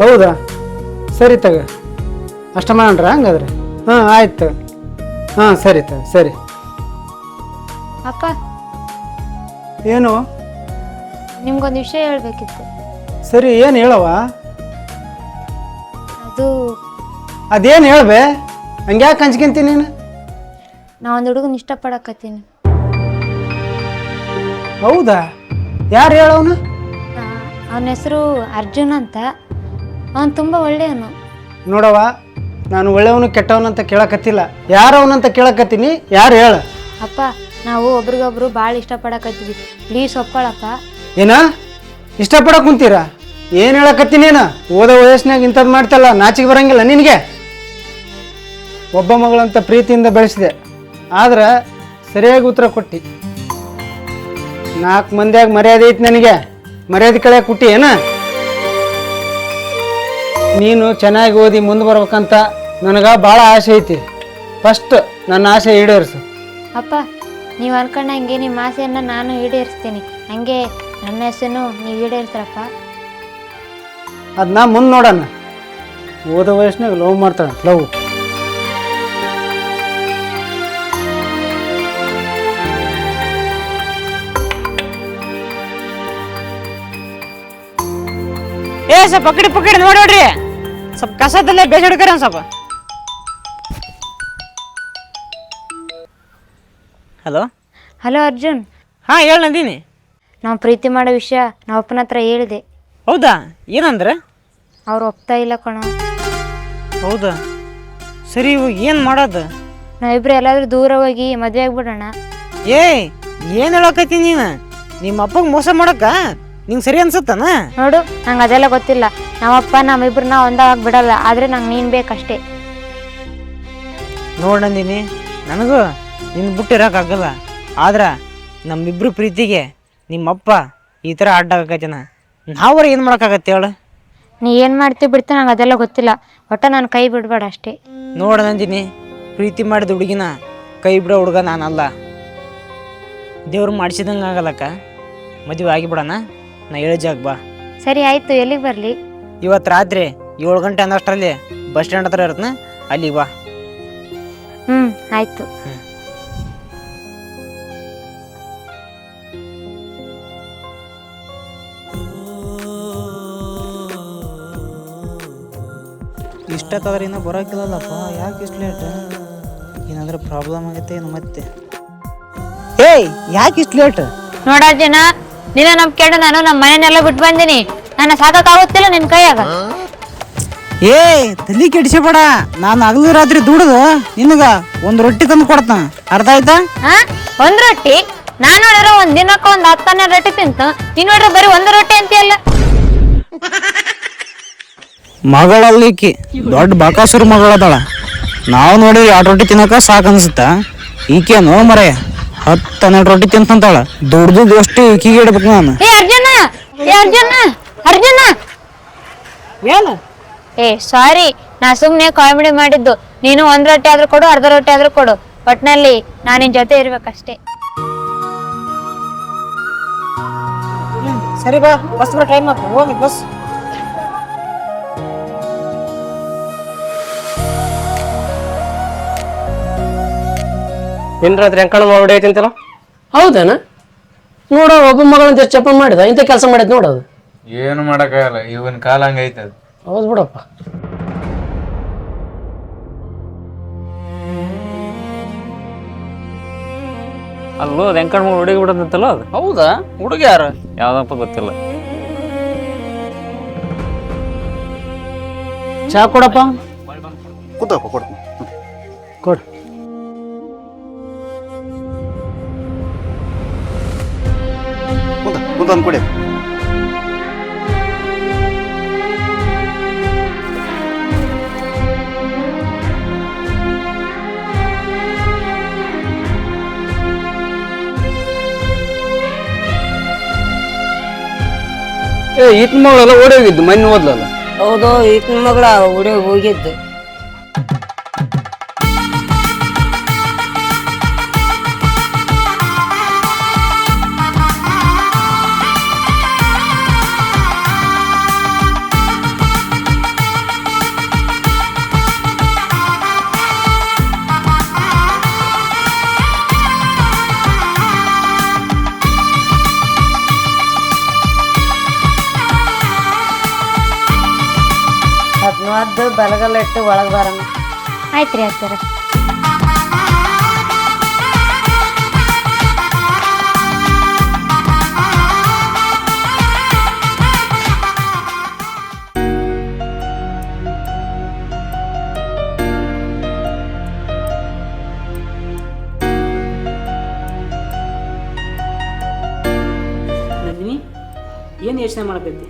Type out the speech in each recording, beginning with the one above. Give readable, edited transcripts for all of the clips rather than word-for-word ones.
ಹೌದಾ ಸರಿ ತಗ ಅಷ್ಟ ಮಾಡ್ರ ಹಂಗಾದ್ರೆ ಹಾಂ ಆಯ್ತು ಹಾಂ ಸರಿ ತಗ ಸರಿ. ಅಪ್ಪ ಏನು ನಿಮ್ಗೊಂದು ವಿಷಯ ಹೇಳ್ಬೇಕಿತ್ತು. ಸರಿ ಏನು ಹೇಳವ? ಅದು ಅದೇನು ಹೇಳ್ಬೆ? ಹಂಗ್ಯಾಕೆ ಹಂಚ್ಕೊಂತೀನಿ ನೀನು? ನಾ ಒಂದು ಹುಡುಗನ ಇಷ್ಟಪಡಕತ್ತೀನಿ. ಹೌದಾ ಯಾರು ಹೇಳವನು? ಅವನ ಹೆಸರು ಅರ್ಜುನ್ ಅಂತ. ಅವನು ತುಂಬ ಒಳ್ಳೆಯವನು. ನೋಡವ ನಾನು ಒಳ್ಳೆಯವನು ಕೆಟ್ಟವನಂತ ಕೇಳಕತ್ತಿಲ್ಲ, ಯಾರವನಂತ ಕೇಳಕತ್ತೀನಿ. ಯಾರು ಹೇಳ? ಅಪ್ಪ ನಾವು ಒಬ್ರಿಗೊಬ್ರು ಭಾಳ ಇಷ್ಟಪಡಕತ್ತೀವಿ, ಪ್ಲೀಸ್ ಒಪ್ಕೊಳಪ್ಪ. ಏನ ಇಷ್ಟಪಡಕ್ ಕುಂತೀರಾ? ಏನು ಹೇಳಕತ್ತೀನಿ ಏನ? ಓದೋ ವಯಸ್ಸಿನಾಗ ಇಂಥದ್ದು ಮಾಡ್ತಲ್ಲ, ನಾಚಿಗೆ ಬರಂಗಿಲ್ಲ ನಿನಗೆ? ಒಬ್ಬ ಮಗಳಂತ ಪ್ರೀತಿಯಿಂದ ಬೆಳೆಸಿದೆ, ಆದ್ರೆ ಸರಿಯಾಗಿ ಉತ್ತರ ಕೊಟ್ಟು 4 ಮಂದಿಯಾಗ ಮರ್ಯಾದೆ ಐತಿ ನನಗೆ, ಮರ್ಯಾದೆ ಕಳೆ ಕೊಟ್ಟಿ ಏನ? ನೀನು ಚೆನ್ನಾಗಿ ಓದಿ ಮುಂದೆ ಬರ್ಬೇಕಂತ ನನಗೆ ಭಾಳ ಆಸೆ ಐತಿ. ಫಸ್ಟ್ ನನ್ನ ಆಸೆ ಈಡೇರಿಸು. ಅಪ್ಪ ನೀವು ಅನ್ಕೊಂಡಂಗೆ ನಿಮ್ಮ ಆಸೆಯನ್ನು ನಾನು ಈಡೇರಿಸ್ತೀನಿ, ಹಂಗೆ ನನ್ನ ಆಸೆನೂ ನೀವು ಈಡೇರಿಸ್ರಪ್ಪ. ಅದನ್ನ ಮುಂದೆ ನೋಡೋಣ. ಓದೋ ವಯಸ್ಸಿನಾಗ ಲವ್ ಮಾಡ್ತಾಳೆ, ಲವ್. ಸ್ವಲ್ಪ ಪಕಡಿ ನೋಡ್ರಿ, ಸ್ವಲ್ಪ ಕಸದಲ್ಲೇ ಬೇಜ ಹಿಡ್ಕರ ಸ್ವಲ್ಪ. Hello hello Arjun. ಹಾಂ ಹೇಳಿ ನಂದಿನಿ. ನಾವು ಪ್ರೀತಿ ಮಾಡೋ ವಿಷಯ ನಾವು ಅಪ್ಪನ ಹತ್ರ ಹೇಳಿದೆ. ಹೌದಾ? ಏನಂದ್ರೆ? ಅವ್ರು ಒಪ್ತಾ ಇಲ್ಲ ಕಣೋ. ಹೌದಾ ಸರಿ, ಇವಾಗ ಏನು ಮಾಡೋದು? ನಾವಿಬ್ರು ಎಲ್ಲಾದ್ರೂ ದೂರ ಹೋಗಿ ಮದುವೆ ಆಗ್ಬಿಡೋಣ. ಏನು ಹೇಳಕತ್ತೀನಿ ನೀನು? ನಿಮ್ಮ ಅಪ್ಪಗೆ ಮೋಸ ಮಾಡಕ್ಕ ನಿಂಗೆ ಸರಿ ಅನ್ಸತ್ತನ? ನೋಡು ನಂಗೆ ಅದೆಲ್ಲ ಗೊತ್ತಿಲ್ಲ. ನಮ್ಮಪ್ಪ ನಮ್ಮಿಬ್ರನ್ನ ಒಂದಾಗಿ ಬಿಡಲ್ಲ, ಆದರೆ ನಂಗೆ ನೀನು ಬೇಕಷ್ಟೇ. ನೋಡಿ ನಂದಿನಿ, ನನಗೂ ನಿನ್ನ ಬಿಟ್ಟಿರೋಕ್ಕಾಗಲ್ಲ, ಆದ್ರೆ ನಮ್ಮಿಬ್ರು ಪ್ರೀತಿಗೆ ನಿಮ್ಮಪ್ಪ ಈ ಥರ ಅಡ್ಡಾಗತ್ತೇನ, ನಾವ್ರ ಏನು ಮಾಡೋಕ್ಕಾಗತ್ತೆ ಹೇಳು? ನೀ ಏನು ಮಾಡ್ತೀವಿ ಬಿಡ್ತೀವಿ ನಂಗೆ ಅದೆಲ್ಲ ಗೊತ್ತಿಲ್ಲ, ಒಟ್ಟು ನಾನು ಕೈ ಬಿಡಬೇಡ ಅಷ್ಟೇ. ನೋಡು ನಂದಿನಿ, ಪ್ರೀತಿ ಮಾಡಿದ ಹುಡುಗಿನ ಕೈ ಬಿಡೋ ಹುಡುಗ ನಾನಲ್ಲ. ದೇವ್ರು ಮಾಡಿಸಿದಂಗೆ ಆಗಲ್ಲಕ್ಕ, ಮದುವೆ ಆಗಿಬಿಡೋಣ. ನಾ ಹೇಳೋ ಜಾಗ ಬಾ. ಸರಿ ಆಯಿತು, ಎಲ್ಲಿಗೆ ಬರಲಿ? ಇವತ್ತು ರಾತ್ರಿ 7 ಗಂಟೆ ಅನ್ನೋಷ್ಟರಲ್ಲಿ ಬಸ್ ಸ್ಟ್ಯಾಂಡ್ ಹತ್ರ ಇರತ್ನ, ಅಲ್ಲಿಗೆ ಬಾ. ಆಯಿತು. ಇಷ್ಟಕ್ಕಾದ್ರೆ ಇನ್ನೂ ಬರೋಕ್ಕಿಲ್ಲಲ್ಲಪ್ಪ, ಯಾಕೆ ಇಷ್ಟು ಲೇಟ್? ಏನಾದರೂ ಪ್ರಾಬ್ಲಮ್ ಆಗುತ್ತೆ ಏನು ಮತ್ತೆ? ಯಾಕೆ ಇಷ್ಟು ಲೇಟ್? ನೋಡಜ್ಜನ, ನಿನ್ನ ನಂಬಿಕೆಂಡು ನಾನು ನಮ್ಮ ಮನೆಯನ್ನೆಲ್ಲ ಬಿಟ್ಟು ಬಂದೀನಿ. ನನ್ನ ಸಾಕಾಗುತ್ತಿಲ್ಲ ನಿನ್ನ ಕೈಯಾಗ. ತಲೆ ಕೆಡಿಸಬೇಡ, ನಾನು ಹಗಲು ರಾತ್ರಿ ದುಡಿದು ನಿನಗ ಒಂದು ರೊಟ್ಟಿ ತಂದು ಕೊಡ್ತ, ಅರ್ಥ ಆಯ್ತಾ? ಒಂದು ರೊಟ್ಟಿ? ನಾನು ನೋಡಿದ್ರೆ ಒಂದು ದಿನಕ್ಕೆ ಒಂದು 10-12 ರೊಟ್ಟಿ ತಿಂತ, ನೀನು ನೋಡ್ರೆ ಬರೀ ಒಂದು ರೊಟ್ಟಿ ಅಂತೀಯಲ್ಲ. ಮಗಳಲ್ಲಿಕ್ಕಿ ದೊಡ್ಡ ಬಕಾಸುರ ಮಗಳದಾಳ, ನಾವು ನೋಡಿ 2 ರೊಟ್ಟಿ ತಿನ್ನಕ ಸಾಕು ಅನ್ಸುತ್ತ. ಈಕೇನು ಮರೆ 10-12 ರೊಟ್ಟಿ ತಿಂತಾಳ, ದುಡ್ದು ಎಷ್ಟು ಈಕಿಗೆ ಇಡ್ಬೇಕು ನಾನು. ಅರ್ಜುನ ಸಾರಿ, ನಾ ಸುಮ್ನೆ ಕಾಮಿಡಿ ಮಾಡಿದ್ದು. ನೀನು 1 ರೊಟ್ಟಿ ಆದ್ರೂ ಕೊಡು, ಅರ್ಧ ರೊಟ್ಟಿ ಆದ್ರೂ ಕೊಡು, ಒಟ್ನಲ್ಲಿ ನಾನು ನಿನ್ ಜೊತೆ ಇರ್ಬೇಕಷ್ಟೇ. ಸರಿ ಬಾ, ಬಸ್ ಟೈಮ್ ಆಯ್ತು, ಹೋಗಿ ಬಸ್. ನಿನ್ನ ರಾತ್ರಿ ಅಂಕಣ ಮಾಡಿ ಐತಿಂತಲ್ಲ? ಹೌದೇನ? ನೋಡೋ ಒಬ್ಬ ಮಗಳಂತ ಚಪ್ಪ ಮಾಡಿದ, ಇಂಥ ಕೆಲಸ ಮಾಡಿದ್ ನೋಡೋದು. ಏನು ಮಾಡಕ್ಕಾಗಲ್ಲ, ಇವನ್ ಕಾಲ ಹಂಗೈತೆ. ಹೌದು ಬಿಡಪ್ಪ. ಅಲ್ಲೋ ವೆಂಕಣ್ಣ ಮಗ ಹುಡುಗಿ ಬಿಡದಂತಲ್ಲ ಅದು? ಹೌದಾ? ಹುಡುಗ ಯಾರು? ಯಾವ್ದಪ್ಪ ಗೊತ್ತಿಲ್ಲ. ಚಾ ಕೊಡಪ್ಪ. ಕೂತಪ್ಪ ಕೊಡ್ತೀನಿ. ಕೊಡು. ಕೂತ ಕೊಡಿ. ಈತ ಮಗಳೆಲ್ಲ ಓಡಿ ಹೋಗಿದ್ದು, ಮಣ್ಣು ಓದ್ಲಲ್ಲ. ಹೌದು, ಈತನ ಮಗಳ ಹೋಗಿದ್ದು. ಇದನ್ನ ಒದ್ದು ಬಲಗಲ್ಲ ಇಟ್ಟು ಒಳಗೆ ಬರಮ್ಮ. ಆಯ್ತ್ರಿ ಅತ್ತರ. ನಂದಿನಿ ಏನು ಯೋಚನೆ ಮಾಡಕೈತಿ?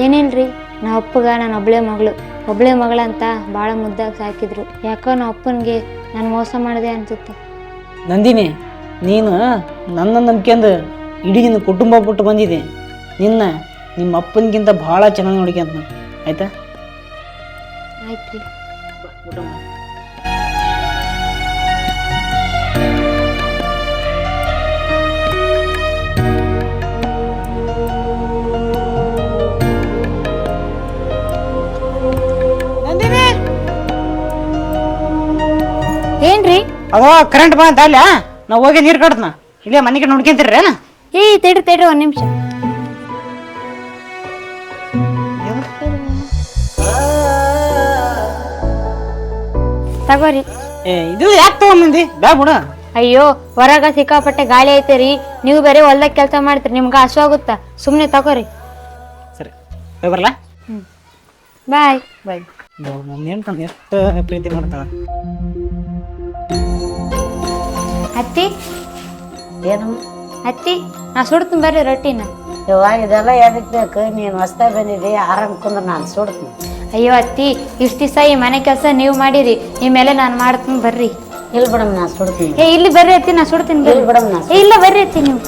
ಏನಿಲ್ರಿ, ನಾ ಅಪ್ಪಗ ನಾನು ಒಬ್ಳೆ ಮಗಳಂತ ಭಾಳ ಮುದ್ದಾಗಿ ಸಾಕಿದ್ರು. ಯಾಕೋ ನಾ ಅಪ್ಪನಿಗೆ ನಾನು ಮೋಸ ಮಾಡಿದೆ ಅನ್ಸುತ್ತೆ. ನಂದಿನಿ, ನೀನು ನನ್ನ ನಂಬಿಕೆಂದು ಇಡೀ ನಿನ್ನ ಕುಟುಂಬ ಬಿಟ್ಟು ಬಂದಿದೆ. ನಿಮ್ಮ ಅಪ್ಪನಿಗಿಂತ ಭಾಳ ಚೆನ್ನಾಗಿ ನೋಡ್ಕೊಂತ ಆಯ್ತಾ? ಆಯ್ತ್ರಿ. ಊಟ ಮಾಡಿ. ಏನ್ರಿ? ಅವ ಕರೆಂಟ್ ಬಂತ ಅಲ್ಲ, ನಾವು ಹೋಗಿ ನೀರು ಕಡ್ತನ ಇಲ್ಲೇ ಮನೆಗೆ ನೋಡ್ಕೊಂತೀರೇನ? ತಡ್ರಿ ಒಂದ್ ನಿಮಿಷ. ತಗೋರಿ. ಇದು ಯಾಕೆ ತಗೊಂಬಂದಿ? ಬ್ಯಾ ಬಿಡ. ಅಯ್ಯೋ, ಹೊರಗ ಸಿಕ್ಕಾಪಟ್ಟೆ ಗಾಳಿ ಐತೆರಿ, ನೀವು ಬೇರೆ ಹೊಲ್ದಾಗ ಕೆಲಸ ಮಾಡ್ತೀರಿ, ನಿಮ್ಗೆ ಹಸು ಆಗುತ್ತಾ? ಸುಮ್ನೆ ತಗೋರಿ. ಸರಿ, ಹೋಗಿ ಬರಲ್ಲ. ಬಾಯ್. ಬಾಯ್. ನನ್ನ ಹೆಂಡ್ತಿ ಎಷ್ಟು ಪ್ರೀತಿ ಮಾಡ್ತಾಳ. ಅತ್ತಿ ಏನಮ್ಮ? ಅತ್ತಿ, ನಾ ಸುಡ್ತೀನಿ ಬರ್ರಿ ರೊಟ್ಟಿನ. ಯವ್ವ ಇದೆಲ್ಲ ಎದಕ್ ಬೇಕು? ನೀನು ಹೊಸ್ದಾಗಿ ಬಂದಿದ್ದಿ, ಆರಾಮ್ ಕುಂದ್ರೆ ನಾನು ಸುಡ್ತೀನಿ. ಅಯ್ಯೋ ಅತ್ತಿ, ಇಷ್ಟು ದಿವಸ ಈ ಮನೆ ಕೆಲಸ ನೀವು ಮಾಡಿರಿ, ಈ ಮೇಲೆ ನಾನು ಮಾಡ್ತೀನಿ ಬರ್ರಿ. ಇಲ್ಲಿ ಬಿಡಮ್ಮ, ನಾನು ಸುಡ್ತೀನಿ. ಇಲ್ಲಿ ಬರ್ರಿ ಅತ್ತಿ, ನಾ ಸುಡ್ತೀನಿ ಬರ್ರಿ. ಇಲ್ಲಿ ಬಿಡಮ್ಮ, ನಾನು ಇಲ್ಲ ಬರ್ರಿ ಅತ್ತಿ ನೀವು.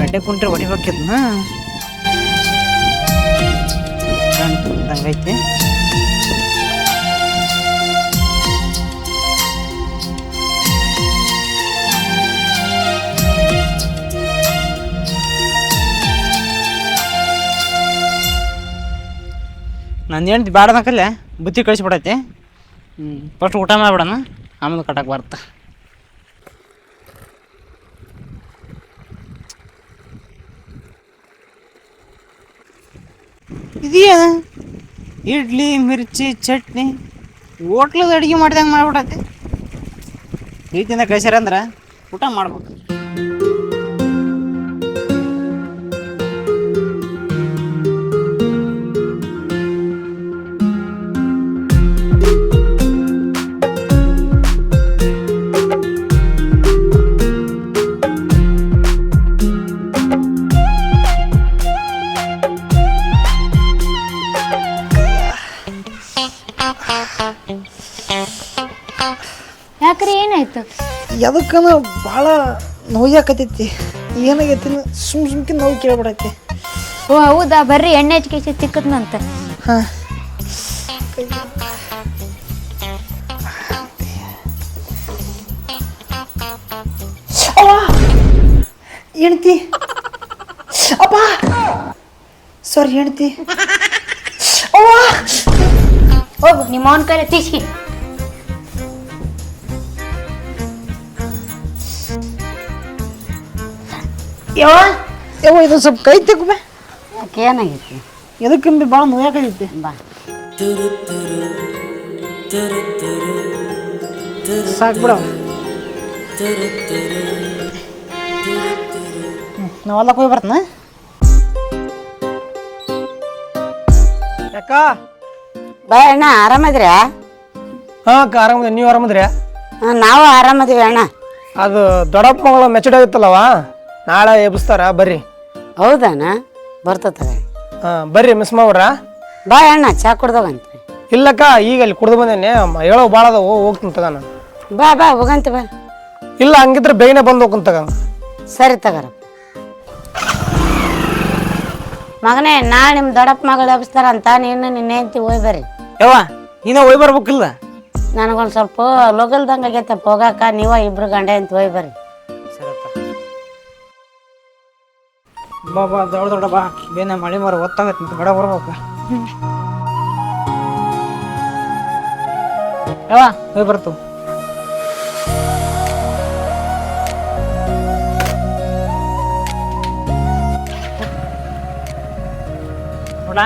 ಗಡ್ಡೆ ಕುಂಟ್ರೆ ಹೊಡಿಬೇಕಿದ್ನ ಹಂಗೈತಿ. ನನ್ನ ಹೆಂಡ್ತಿ ಬ್ಯಾಡನಕಲ್ಲೇ ಬುತ್ತಿ ಕಳಿಸ್ಬಿಡೈತಿ. ಫಸ್ಟ್ ಊಟ ಮಾಡ್ಬಿಡಣ, ಆಮೇಲೆ ಕಟ್ಟಕ್ಕೆ ಬರುತ್ತೆ. ಇದೇನ ಇಡ್ಲಿ ಮಿರ್ಚಿ ಚಟ್ನಿ ಹೋಟ್ಲದ ಅಡುಗೆ ಮಾಡ್ದಂಗೆ ಮಾಡ್ಬಿಡತ್ತೆ. ಪ್ರೀತಿಯಿಂದ ಕಳ್ಸ್ಯಾರ ಅಂದ್ರೆ ಊಟ ಮಾಡ್ಬೇಕು. ಯಾಕ್ರಿ, ಏನಾಯ್ತು? ಎದಕ್ಕನ ಭಾಳ ನೋಯಾಕತೈತಿ. ಏನಾಗೈತಿ? ಸುಮ್ಕೆ ನೋವು ಕೇಳ್ಬಿಡೈತಿ. ಓ ಹೌದಾ, ಬರ್ರಿ ಎಣ್ಣೆ ಹಚ್ಕೇಸಿ ತಿಕ್ಕದ್ನಂತ. ಹಾಂ, ಹೆಣ್ತಿ ಅಪ್ಪ, ಸಾರಿ ಹೆಣ್ತಿ. ಹೋಗು, ನಿಮ್ಮ ಅವನ ಕೈಲಿ ತೀಸಿ. ಯವ್ವ ಇದು ಸ್ವಲ್ಪ ಕೈ ತೆಗ್ಬೆ. ಯಾಕೆ ಏನಾಗೈತಿ? ಎದಕ್ಕಂಬಿ ಭಾಳ ನೋಯಾಕೈತಿ. ಬಾ. ಸಾಕು ಬಿಡ. ನಾವೆಲ್ಲ ಹೋಗಿ ಬರ್ತನ. ಯಾಕ? ಬಾ ಅಣ್ಣ, ಆರಾಮದ್ರ್ಯಾ? ಹಾಂ ಅಕ್ಕ, ಆರಾಮದ. ನೀವು ಆರಾಮದ್ರಿ? ನಾವು ಆರಾಮದೀವಿ ಅಣ್ಣ. ಅದು ದೊಡ್ಡಪ್ಪ ಮಗಳ ಮೆಚುಡಾಗಿತ್ತಲ್ಲವ, ನಾಳೆ ಎಬ್ಬಿಸ್ತಾರ, ಬರ್ರಿ. ಹೌದಣ್ಣ, ಬರ್ತದ. ಹಾಂ ಬರ್ರಿ, ಮಿಸ್ ಮಾಡ್ಬಿಡ್ರ. ಬಾ ಅಣ್ಣ, ಚಾ ಕುಡ್ದವಂತ. ಇಲ್ಲಕ್ಕ, ಈಗ ಅಲ್ಲಿ ಕುಡ್ದು ಬಂದೇನೆ, ಹೇಳೋ ಭಾಳ ಅದಾವು, ಹೋಗ್ತೀನಿ ತಗ ನಾನು. ಬಾ ಬಾ ಹೋಗಂತ ಬಾ. ಇಲ್ಲ ಹಂಗಿದ್ರೆ ಬೇಗನೆ ಬಂದು ಹೋಗ್ತೀನಿ ತಗ. ಸರಿ ತಗರಪ್ಪ. ಮಗನೇ, ನಾಳೆ ನಿಮ್ಮ ದೊಡ್ಡಪ್ಪ ಮಗಳು ಎಬ್ಬಿಸ್ತಾರಂತ, ನೀನು ನಿನ್ನೆ ಹೆಂಡ್ತಿ ಹೋಗಿ ಬರ್ರಿ. ಯವ್ವ ನೀನು ಹೋಗಿ ಬರ್ಬೇಕಿಲ್ಲ? ನನಗೊಂದು ಸ್ವಲ್ಪ ಲೋಗಲ್ದಂಗೆ ಆಗೈತಪ್ಪ ಹೋಗಾಕ, ನೀವ ಇಬ್ರು ಗಂಡ ಅಂತ ಹೋಗಿ ಬರ್ರಿ. ಬಾ ಬಾ ದೊಡ್ಡ ದೊಡ್ಡ ಬಾ ಬೇನೆ ಮಳೆ ಮರ ಒತ್ತಾಗತ್ತೆ ಮತ್ತೆ ಬಡ ಬರ್ಬೇಕು ಯಾವ ಹೋಗಿ ಬರ್ತು ನೋಡ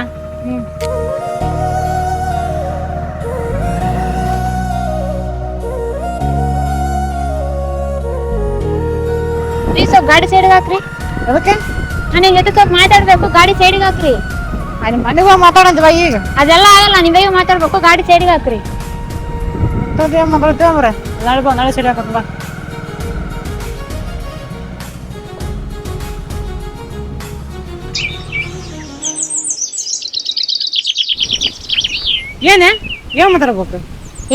ರೀ ಸ್ವಲ್ಪ ಗಾಡಿ ಸೈಡ್ಗೆ ಹಾಕ್ರಿ. ಅದಕ್ಕೆ ನಾನು ನಿಮ್ ಜೊತೆ ಸ್ವಲ್ಪ ಮಾತಾಡ್ಬೇಕು, ಗಾಡಿ ಸೈಡ್ಗೆ ಹಾಕ್ರಿ. ಅಲ್ಲಿ ಮನೆಗೆ ಮಾತಾಡಂತ ಬಾ ಈಗ ಅದೆಲ್ಲ ಆಗಲ್ಲ, ನೀವೇ ಮಾತಾಡ್ಬೇಕು, ಗಾಡಿ ಸೈಡ್ಗೆ ಹಾಕ್ರಿ. ಮಾತಾಡ್ತೇವ ಮರ ನಾಳೆ ಬಾ ನಾಳೆ ಸರಿ ಹಾಕತ್ ಬಾ ಏನ್ ಮಾತಾಡ್ಬೇಕು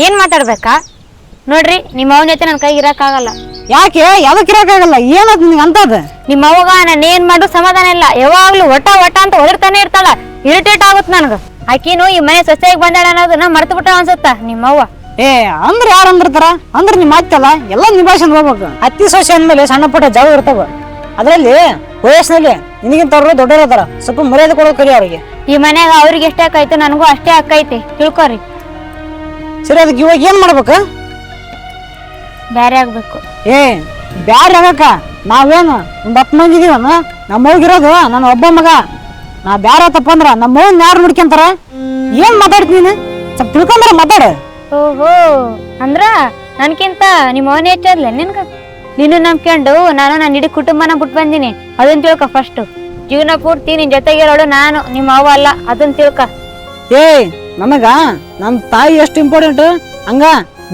ಏನ್ ಮಾತಾಡ್ಬೇಕಾ? ನೋಡ್ರಿ ನಿಮ್ಮ ಅವನ ಜೊತೆ ನನ್ ಕೈಗೆ ಇರಕ್ಕಾಗಲ್ಲ. ಯಾಕೆ ಯಾವ್ದಕ್ಕೆ ಇರಕ್ಕಾಗಲ್ಲ ಏನದ್ ನಿಂಗೆ ಅಂತದ ನಿಮ್ಮ ಅವ್ಗ ನಾನು ಏನ್ ಮಾಡೋ ಸಮಾಧಾನ ಇಲ್ಲ. ಯಾವಾಗ್ಲೂ ಒಟ ಅಂತ ಹೊರಡ್ತಾನೆ ಇರ್ತಾಳ. ಇರಿಟೇಟ್ ಆಗುತ್ತೆ ನನ್ಗ. ಆಕಿನು ಈ ಮನೆ ಸೊಸೆಯಾಗಿ ಬಂದಾಳ ಅನ್ನೋದನ್ನ ಮರ್ತು ಬಿಟ್ಟ ಅನ್ಸುತ್ತ ನಿಮ್ಮವ್ವ. ಏ ಅಂದ್ರ ಯಾರು ಅಂದಿರ್ತಾರ ಅಂದ್ರ ನಿಮ್ ಅತ್ತಲ್ಲ ಎಲ್ಲ ನಿಭಾಯಿಸ್ಕೊಂಡ್ ಹೋಗ್ಬೇಕು. ಅತ್ತಿ ಸೊಸೆ ಅಂದ್ಮೇಲೆ ಸಣ್ಣ ಪುಟ್ಟ ಜಾಗ ಇರ್ತಾವ. ಅದ್ರಲ್ಲಿ ವಯಸ್ಸಿನಲ್ಲಿ ನಿನಗಿಂತವ್ರು ದೊಡ್ಡವ್ರದಾರ, ಸ್ವಲ್ಪ ಮರ್ಯಾದೆ ಕೊಡೋದು ಕಲಿ ಅವ್ರಿಗೆ. ಈ ಮನ್ಯಾಗ ಅವ್ರಿಗೆ ಎಷ್ಟೇ ಆಕೈತೆ ನನಗೂ ಅಷ್ಟೇ ಆಕೈತೆ, ತಿಳ್ಕೊರಿ. ಸರಿ ಅದಕ್ಕೆ ಇವಾಗ ಏನ್ ಮಾಡ್ಬೇಕ? ಬ್ಯಾರೆ ಆಗ್ಬೇಕು. ಏ ಬ್ಯಾರ ಆಗಕ್ಕ ನಾವೇನು ಒಂದ್ 10 ಮಂದಿ ಇದೀವನ. ನಮ್ಮ ಹೋಗಿರೋದು ನನ್ನ ಒಬ್ಬ ಮಗ. ನಾ ಬ್ಯಾರ ತಪ್ಪಂದ್ರ ನಮ್ಮ ಮಗನ್ ಯಾರು ನೋಡ್ಕೊಂತಾರ? ಏನ್ ಮಾತಾಡ್ತೀನಿ ನೀನು? ಸ್ವಲ್ಪ ತಿಳ್ಕೊಂಡ್ರ ಮಾತಾಡ. ಓಹೋ, ಅಂದ್ರ ನನ್ಕಿಂತ ನಿಮ್ಮ ಅವನೇ ಹೆಚ್ಚಾದ್ಲೆ ನಿನ್ಗ. ನೀನು ನಂಬ್ಕೊಂಡು ನಾನು ನನ್ನ ಇಡೀ ಕುಟುಂಬನ ಬಿಟ್ಟು ಬಂದಿನಿ, ಅದನ್ನ ತಿಳ್ಕ ಫಸ್ಟ್. ಜೀವನ ಪೂರ್ತಿ ನಿನ್ ಜೊತೆಗಿರೋಳು ನಾನು, ನಿಮ್ಮ ಅವ್ವ ಅಲ್ಲ, ಅದನ್ನ ತಿಳ್ಕ. ಏ ನಮಗ ನಮ್ ತಾಯಿ ಎಷ್ಟು ಇಂಪಾರ್ಟೆಂಟ್ ಹಂಗ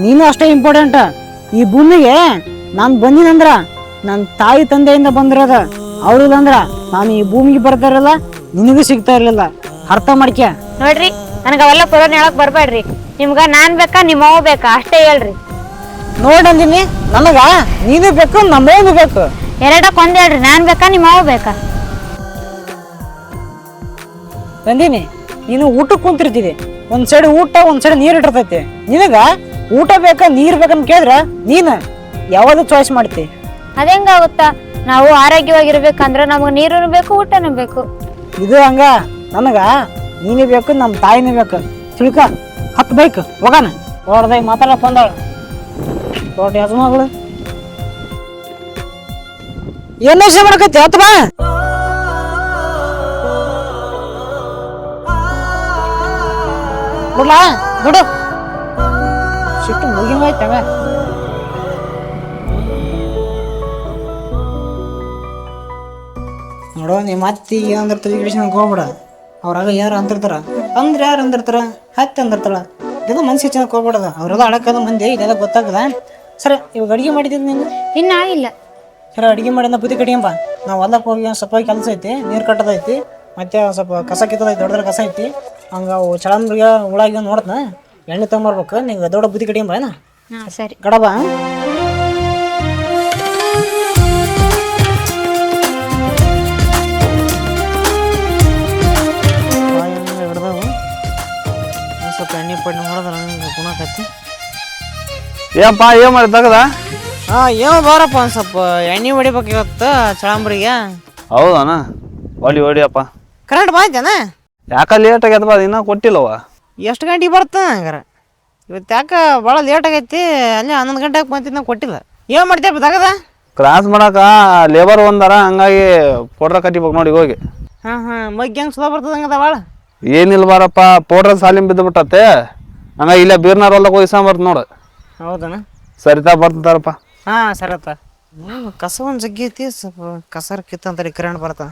ನೀನು ಅಷ್ಟೇ ಇಂಪಾರ್ಟೆಂಟ್. ಈ ಭೂಮಿಗೆ ನಾನ್ ಬಂದಿನಂದ್ರ ನನ್ ತಾಯಿ ತಂದೆಯಿಂದ ಬಂದಿರೋದ. ಅವ್ರಿಲ್ಲಂದ್ರ ನಾನು ಈ ಭೂಮಿಗೆ ಬರ್ತಾ ಇರಲಿಲ್ಲ, ನಿನಗೂ ಸಿಗ್ತಾ ಇರ್ಲಿಲ್ಲ. ಅರ್ಥ ಮಾಡ್ಕ್ಯ. ನೋಡ್ರಿ, ನನಗ ಅವೆಲ್ಲ ಪುರಾಣ ಹೇಳಕ್ ಬರ್ಬೇಡ್ರಿ. ನಿಮ್ಗ ನಾನ್ ಬೇಕಾ ನಿಮ್ಮ ಅವ್ವ ಬೇಕಾ ಅಷ್ಟೇ ಹೇಳ್ರಿ. ನೋಡಂದಿನಿ ನನಗ ನೀನು ಬೇಕು ನಮ್ಮವ್ನು ಬೇಕು. ಎರಡಕ್ಕೆ ಒಂದ್ ಹೇಳ್ರಿ, ನಾನ್ ಬೇಕಾ ನಿಮ್ಮ ಅವ್ವ ಬೇಕಾ? ಬಂದೀನಿ ನೀನು ಊಟಕ್ಕೆ ಕುಂತಿರ್ತಿದಿ. ಒಂದ್ ಸೈಡ್ ಊಟ ಒಂದ್ ಸೈಡ್ ನೀರ್ ಇಟ್ಟಿರ್ತೈತಿ. ನಿನಗ ಊಟ ಬೇಕಾ ನೀರ್ ಬೇಕಂತ ಕೇಳಿದ್ರ ನೀನ್ ಯಾವ್ದು ಚಾಯ್ಸ್ ಮಾಡ್ತಿ? ಅದೇಂಗಾಗುತ್ತಾ? ನಾವು ಆರೋಗ್ಯವಾಗಿರ್ಬೇಕಂದ್ರ ನಮಗ್ ನೀರು ಬೇಕು, ಊಟನೂ ಬೇಕು. ಇದು ಹಂಗ ನನಗ ನೀನು ಬೇಕು ನಮ್ಮ ತಾಯಿನೂ ಬೇಕು. ತಿಳ್ಕ ಹತ್ ಬೇಕು ಹೋಗೋಣ. ಹೊಡ್ದಾಗ ಮಾತಾಡಕ್ ಬಂದಾಳ ದೊಡ್ಡ ಯಜಮಾಗಳು. ಏನ್ ವಿಷಯ ಮಾಡಕತ್ತಿ? ಹತ್ ಬಾ. ಬಿಡ್ಲಾ ಬಿಡು, ಸಿಟ್ಟು ಮುಗಿಮೈತವ. ನೋಡೋ ನಿಮ್ಮ ಅತ್ತಿ ಏನಂದ್ರ ತಲೆ ಕೆಡಿಸ್ಕೊಂಡ್ ಹೋಗ್ಬಿಡ. ಅವ್ರಾಗ ಯಾರು ಅಂತಿರ್ತಾರ ಅಂದ್ರೆ ಯಾರು ಅಂದಿರ್ತಾರ ಹತ್ತಿ ಅಂದಿರ್ತಾಳ. ಇದೆಲ್ಲ ಮನ್ಸಿಗೆ ಚೆನ್ನಾಗಿ ಹೋಗ್ಬಿಡದ. ಅವರೆಲ್ಲ ಅಡಕದ ಮಂದಿ ಇದೆಲ್ಲ ಗೊತ್ತಾಗದ. ಸರಿ ಇವಾಗ ಅಡಿಗೆ ಮಾಡಿದ್ದೀನಿ ನೀನು? ಇನ್ನ ಆಗಿಲ್ಲ. ಸರಿ ಅಡಿಗೆ ಮಾಡಿದ ಬುದ್ಧಿ ಕಡಿಯಂಬ. ನಾವು ಹೊಲಕ್ಕೆ ಹೋಗಿ ಸ್ವಲ್ಪ ಕೆಲಸ ಐತಿ, ನೀರು ಕಟ್ಟದೈತಿ, ಮತ್ತೆ ಸ್ವಲ್ಪ ಕಸ ಕಿತ್ತದೈತಿ, ದೊಡ್ಡ ಕಸ ಐತಿ. ಹಂಗ ಅವು ಚಳಂಬ್ರಿಗೆ ಉಳಾಗಿ ನೋಡ್ತನ ಎಣ್ಣೆ ತಗೊಂಬರ್ಬೇಕು. ನಿಂಗೆ ದೊಡ್ಡ ಬುದ್ಧಿ ಕಡಿಯಂಬ ಏನ? ಸರಿ ಗಡಬ. ಸ್ವಲ್ಪ ಎಣ್ಣೆ ಪಣ್ಣೆ ಹೊಡೆದ್ರ ನಂಗೆ ಗುಣಕತ್ತಿ. ಏನಪ್ಪ ಏನ್ ಮಾಡಿ ತಗದ? ಏನೋ ಬಾರಪ್ಪ ಒಂದು ಸ್ವಲ್ಪ ಎಣ್ಣೆ ಹೊಡಿಬೇಕು ಇವತ್ತು ಚಳಂಬ್ರಿಗೆ. ಹೌದಾನ? ಹೊಡಿಯಪ್ಪ. ಕರೆಕ್ಟ್ ಬಾಯ್ತೇನ? ಯಾಕ ಲೇಟ್ ಆಗ್ಯದ ಬಾ, ಇನ್ನೂ ಕೊಟ್ಟಿಲ್ಲವ. ಎಷ್ಟು ಗಂಟೆಗೆ ಬರ್ತಾನೆ ಹಂಗಾರ? ಇವತ್ತು ಯಾಕೆ ಭಾಳ ಲೇಟ್ ಆಗೈತಿ. ಅಲ್ಲಿ 11 ಗಂಟೆಗೆ ಬಂತಿದ್ದು ನಾವು ಕೊಟ್ಟಿಲ್ಲ. ಏನು ಮಾಡ್ತೀಯಪ್ಪ ತಗದ? ಕ್ರಾಸ್ ಮಾಡಕ ಲೇಬರ್ ಒಂದಾರ, ಹಂಗಾಗಿ ಪೌಡ್ರ ಕಟ್ಟಿಬೇಕು ನೋಡಿ ಹೋಗಿ. ಮಗ್ಗಿ ಹೆಂಗೆ ಸುಲಭ ಬರ್ತದೆ ಹಂಗದ ಭಾಳ? ಏನಿಲ್ಲ ಬಾರಪ್ಪ, ಪೌಡ್ರ ಸಾಲಿಮ್ ಬಿದ್ದು ಬಿಟ್ಟತ್ತೆ. ಹಂಗಾಗಿ ಇಲ್ಲೇ ಬೀರ್ನಾರ್ ಹೊಲ್ದಾಗ ಹೋಗಿ ನೋಡು. ಹೌದನ? ಸರಿತಾ ಬರ್ತಾರಪ್ಪ. ಸರತ್ತ. ಕಸ ಒಂದು ಜಗ್ಗಿ ಐತಿ, ಸ್ವಲ್ಪ ಕಸರ ಕಿತ್ತಂತಾರೆ ಕರೆಂಟ್ ಬರ್ತಾನೆ.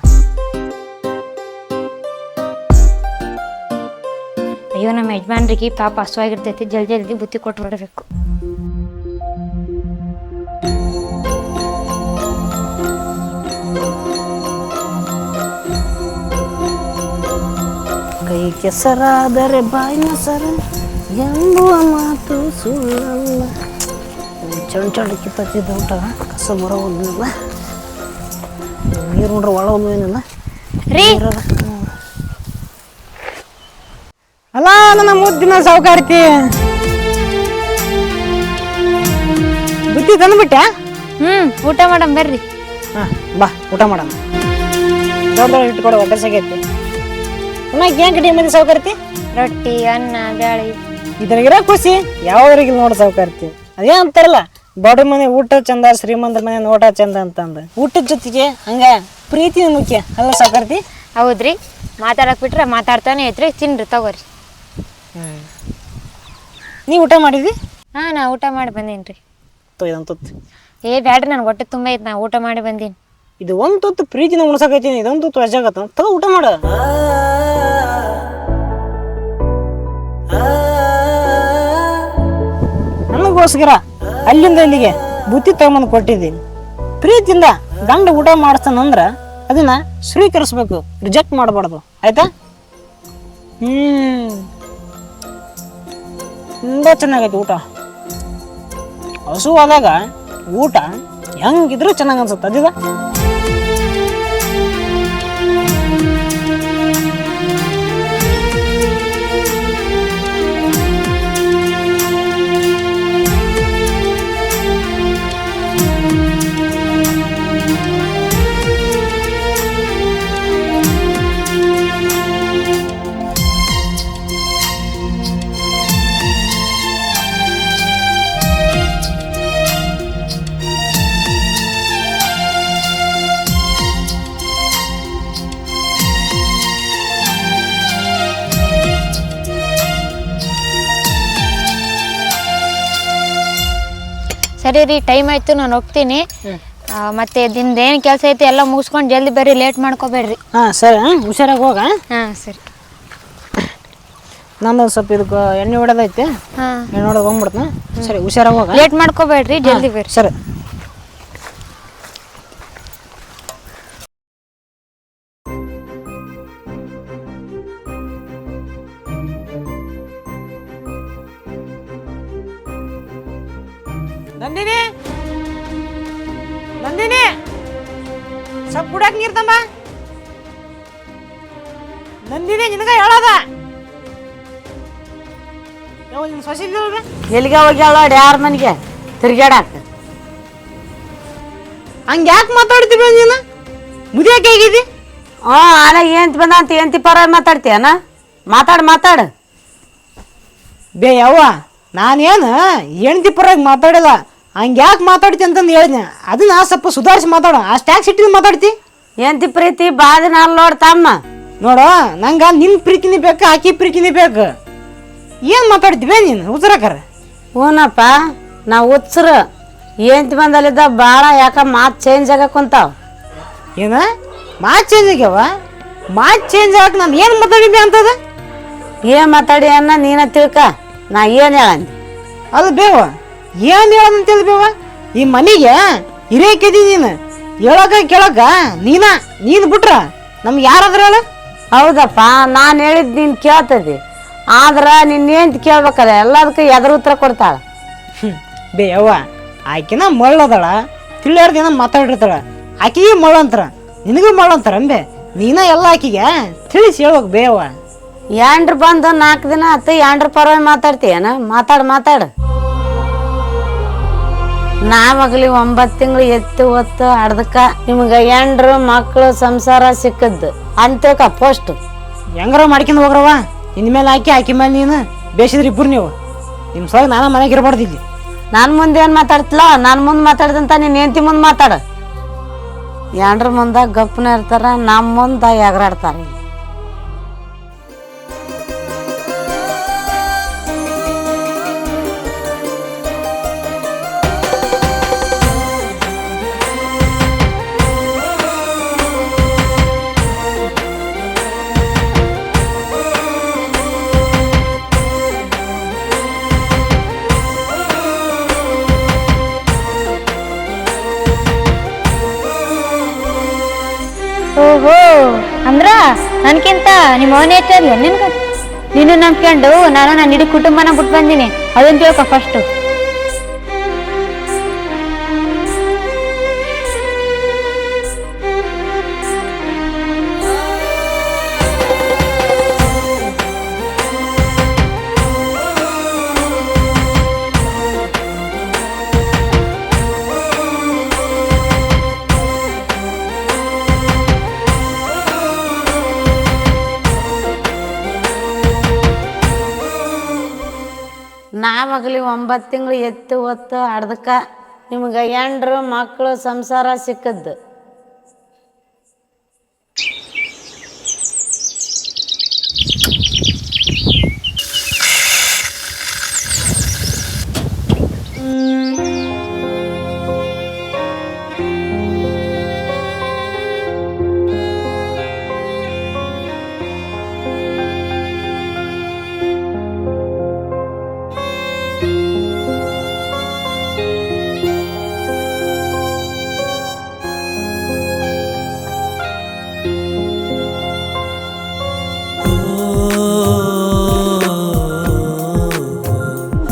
ಅಯ್ಯೋ, ನಮ್ಮ ಯಜಮಾನ್ರಿಗೆ ಪಾಪ ಹಸುವಾಗಿರ್ತೈತಿ, ಜಲ್ದಿ ಬುತ್ತಿ ಕೊಟ್ಟು ಬಿಡಬೇಕು. ಕೈ ಕೆಸರಾದರೆ ಬಾಯಿ ಮೊಸರ ಎಂಬುವ ಮಾತು ಸುಳ್ಳಲ್ಲ. ಚಂಡ್ ಕಿತ್ತಿದ್ದ ಊಟ ಕಸ ಬರೋಲ್ಲ. ನೀರು ನೋಡ್ರೆ ಒಳ ಏನಿಲ್ಲ ರೀ, ಅಲ್ಲ ನನ್ನ ಮುದ್ದಿನ ಸಾವುಕಾರ್ತಿ. ಬುದ್ಧಿ ತಂದ್ಬಿಟ್ಟ? ಊಟ ಮಾಡಮ್ ಬರ್ರಿ. ಬಾ ಊಟ ಮಾಡೋಣ. ದೊಡ್ಡ ದೊಡ್ಡ ಇಟ್ಕೊಡು ಹೊಟ್ಟೆ ಸಾಕೈತಿ ಪುನಃ ಏನ್ ಕಡಿಮೆ ಮಂದಿ ಸಾವುಕಾರ್ತಿ ರೊಟ್ಟಿ ಅನ್ನ ಬ್ಯಾಳಿ ಇದ್ರಾಗಿರ ಖುಷಿ ಯಾವ್ರಿಗೆ ನೋಡಿ ಸಾವುಕಾರ್ತಿ ಅದೇ ಅಂತಾರಲ್ಲ ಬಡ ಮನೆ ಊಟ ಚಂದ ಶ್ರೀಮಂತರ ಮನೆ ನೋಟ ಚಂದ ಅಂತಂದ ಊಟದ ಜೊತೆಗೆ ಹಂಗ ಪ್ರೀತಿ ಮುಖ್ಯ ಅಲ್ಲ ಸಾವುಕಾರ್ತಿ. ಹೌದ್ರಿ ಮಾತಾಡಕ್ ಬಿಟ್ರೆ ಮಾತಾಡ್ತಾನೆ ಐತ್ರಿ ತಿನ್ರಿ ತಗೋರಿ. ನೀ ಊಟ ಮಾಡಿದಿ ಹಾ ನಾ ಊಟ ಮಾಡಿ ಬಂದೀನಿ. ಇದಂತ ಏ ಬ್ಯಾಡ್ರಿ ನನ್ ಹೊಟ್ಟೆ ತುಂಬ ಐತಿ ನಾ ಊಟ ಮಾಡಿ ಬಂದೀನಿ. ಇದು ಒಂದ್ ತುತ್ತು ಪ್ರೀತಿನ ಉಣಸಾಕೈತೀನಿ ಇದೊಂದು ತುತ್ತು ವಜಾಗತ್ತ ತಗೋ ಊಟ ಮಾಡ. ನನಗೋಸ್ಕರ ಅಲ್ಲಿಂದ ಇಲ್ಲಿಗೆ ಬುತ್ತಿ ತಗೊಂಬಂದು ಕೊಟ್ಟಿದ್ದೀನಿ. ಪ್ರೀತಿಯಿಂದ ಗಂಡ ಊಟ ಮಾಡಿಸ್ತಾನಂದ್ರ ಅದನ್ನ ಸ್ವೀಕರಿಸ್ಬೇಕು, ರಿಜೆಕ್ಟ್ ಮಾಡಬಾರ್ದು ಆಯ್ತಾ. ತುಂಬ ಚೆನ್ನಾಗೈತಿ ಊಟ. ಹಸುವಾದಾಗ ಊಟ ಹೆಂಗಿದ್ರು ಚೆನ್ನಾಗಿ ಅನ್ಸುತ್ತೆ ಅದಿದ. ಸರಿ ರೀ ಟೈಮ್ ಆಯ್ತು ನಾನು ಹೋಗ್ತೀನಿ. ಮತ್ತೆ ದಿನದ ಏನು ಕೆಲಸ ಐತಿ ಎಲ್ಲ ಮುಗಿಸ್ಕೊಂಡು ಜಲ್ದಿ ಬರ್ರಿ, ಲೇಟ್ ಮಾಡ್ಕೋಬೇಡ್ರಿ. ಹಾಂ ಸರಿ, ಹುಷಾರಾಗಿ ಹೋಗ. ಹಾಂ ಸರಿ. ನಂದು ಸ್ವಲ್ಪ ಇದಕ್ಕೆ ಎಣ್ಣೆ ಹೊಡೆದೈತೆ, ಹಾಂ ಎಣ್ಣೆ ಹೊಡೆದು ಬಂದ್ಬಿಡ್ತಾನೆ. ಸರಿ ಹುಷಾರಾಗಿ ಹೋಗ. ಲೇಟ್ ಮಾಡ್ಕೋಬೇಡ್ರಿ, ಜಲ್ದಿ ಬರ್ರಿ. ಸರಿ. ನಂದಿನಿ, ನಂದಿನಿ, ಸ್ವಲ್ಪ ಕುಡಿಯಕ್ಕೆ ನೀರು ತಂಬ. ನಂದಿನಿ ನಿನಗ ಹೇಳೋದ ಯಾವ ನಿನ್ನ ಸೊಸಿ ಇದ್ದಲ್ರಿ ಎಲ್ಲಿಗೆ ಹೋಗ್ಯಾಳ ನೋಡಿ ಯಾರ ಮನೆಗೆ ತಿರ್ಗಾಡಾಕ. ಹಂಗೆ ಯಾಕೆ ಮಾತಾಡ್ತೀವಿ ನೀನು? ಮುದಿಯಾಕೆ ಹೇಗಿದ್ದಿ? ಅಲ್ಲ ಏಂತ ಬಂದ ಅಂತ ಎಂತಿ ಪರ ಮಾತಾಡ್ತೀಯನ? ಮಾತಾಡು. ಬೇ ಯವ್ವ, ನಾನೇನು ಹೆಣ್ತಿ ಪರಾಗಿ ಮಾತಾಡಿಲ್ಲ. ಹಂಗೆ ಯಾಕೆ ಮಾತಾಡ್ತಿ ಅಂತಂದು ಹೇಳಿದ್ನೆ, ಅದನ್ನ ಸ್ವಲ್ಪ ಸುಧಾರಿಸಿ ಮಾತಾಡ. ಅಷ್ಟು ಯಾಕೆ ಸಿಟ್ಟಿನ ಮಾತಾಡ್ತಿ? ಎಂತಿ ಪ್ರೀತಿ ಬಾದಿನ ಅಲ್ಲಿ ನೋಡ್ತಮ್ಮ. ನೋಡು, ನಂಗೆ ನಿನ್ನ ಪ್ರೀತಿನೇ ಬೇಕು, ಆಕಿ ಪ್ರೀತಿನೇ ಬೇಕು. ಏನು ಮಾತಾಡ್ತೀವಿ ನೀನು ಉತ್ತರಕರ? ಹೂನಪ್ಪ, ನಾವು ಹುಚ್ಚರು ಎಂತಿ ಬಂದಲ್ಲಿದ್ದ ಭಾಳ ಯಾಕ ಮಾತು ಚೇಂಜ್ ಆಗಕ್ಕೆ ಕುಂತಾವ. ಏನ ಮಾತು ಚೇಂಜ್ ಆಗ್ಯಾವ? ಮಾತು ಚೇಂಜ್ ಆಗಕ್ಕೆ ನಾನು ಏನು ಮಾತಾಡಿದ್ವಿ ಅಂತದ? ಏನು ಮಾತಾಡಿ ಅನ್ನ ನೀನ ತಿಳ್ಕ, ನಾ ಏನು ಹೇಳಂದಿ? ಅದು ಬೇವ ಏನು ಹೇಳೋದಂತೇಳಿ ಬೇವ, ಈ ಮನೆಗೆ ಹಿರಿಯಕಿದಿ ನೀನು, ಹೇಳಕ ಕೇಳಕ ನೀನು ಬಿಟ್ರ ನಮ್ಗೆ ಯಾರಾದ್ರ ಹೇಳ? ಹೌದಪ್ಪ, ನಾನು ಹೇಳಿದ್ದು ನೀನು ಕೇಳ್ತದಿ, ಆದ್ರೆ ನಿನ್ನೇಂತ ಕೇಳ್ಬೇಕಲ್ಲ, ಎಲ್ಲದಕ್ಕೆ ಎದ್ರ ಉತ್ತರ ಕೊಡ್ತಾಳ. ಬೇ ಯವ್ವ, ಆಕಿನ ಮಳ್ಳದಳ, ತಿಳಿಯಾರ್ದೇನ ಮಾತಾಡಿರ್ತಾಳ. ಆಕಿಗೆ ಮಳ್ಳಂತಾರ, ನಿನಗೂ ಮಳ್ಳಂತಾರ ಅಂಬೆ. ನೀನ ಎಲ್ಲ ಆಕಿಗೆ ತಿಳಿಸಿ ಹೇಳ್ಬೇಕು ಬೇವ. ಯಾಂಡ್ರು ಬಂದು 4 ದಿನ ಆತು, ಯಾಂಡ್ರ ಪರವಾಗಿ ಮಾತಾಡ್ತೀಯನ? ಮಾತಾಡು. ನಾವಾಗಲಿ 9 ತಿಂಗಳು ಎತ್ತು ಹೊತ್ತು ಅರ್ಧಕ್ಕ ನಿಮ್ಗೆ ಎಂಡ್ರು ಮಕ್ಕಳು ಸಂಸಾರ ಸಿಕ್ಕದ್ದು ಅಂತೇಕ ಪೋಸ್ಟ್ ಹೆಂಗಾರ ಮಾಡ್ಕೊಂಡು ಹೋಗ್ರವ. ನಿನ್ನ ಮೇಲೆ ಆಕಿ ಮೇಲೆ ನೀನು ಬೇಸಿದ್ರಿ ಇಬ್ಬರು ನೀವು. ನಿಮ್ಮ ಸಲ ನಾನು ಮನೆಗೆ ಇರಬಾರ್ದು ಇಲ್ಲಿ. ನಾನು ಮುಂದೆ ಏನು ಮಾತಾಡ್ತಿಲ್ಲ, ನಾನು ಮುಂದೆ ಮಾತಾಡ್ದಂತ ನೀನು ಹೆಂಡತಿ ಮುಂದೆ ಮಾತಾಡು. ಯಾಂಡ್ರ ಮುಂದೆ ಗಪ್ಪನ ಇರ್ತಾರ, ನಮ್ಮ ಮುಂದೆ ಎಗರಾಡ್ತಾರೆ. ಓಹೋ, ಅಂದ್ರ ನನ್ಕಿಂತ ನಿಮ್ಮ ಅವನೇ ಹೆಚ್ಚಲ್ಲ ನಿನ್ಗ. ನೀನು ನಂಬ್ಕೊಂಡು ನಾನು ನನ್ನ ಇಡೀ ಕುಟುಂಬನ ಬಿಟ್ಟು ಬಂದೀನಿ, ಅದನ್ನ ತಿಳ್ಕೊ ಫಸ್ಟ್. ನಾವಾಗಲಿ 9 ತಿಂಗಳು ಎತ್ತು ಹೊತ್ತು ಅರ್ಧಕ್ಕೆ ನಿಮ್ಗೆ ಹೆಂಡ್ರು ಮಕ್ಕಳು ಸಂಸಾರ ಸಿಕ್ಕದ್ದು.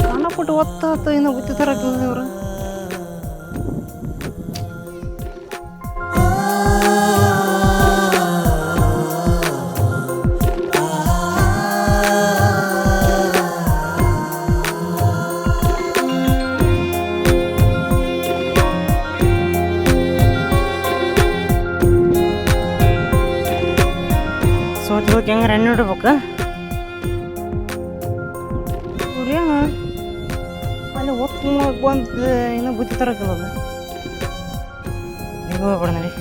ಸಣ್ಣ ಪುಟ್ಟ ಒತ್ತ ಇನ್ನು ಬುತ್ತಿ ತರಕಿಲ್ಲ ಇವ್ರು. ಸೋತ್ಬೇಕು ಹೆಂಗಾರ ಎಣ್ಣೆ ಇಡ್ಬೇಕು. ಏನು ಅಲ್ಲಿ ಒತ್ತು ಬಂದು ಇನ್ನೂ ಬುತ್ತಿ ತರಕಿಲ್ಲ ಅದು. ಈಗ ಹೋಗ್ಬೇಡ ನಡಿ.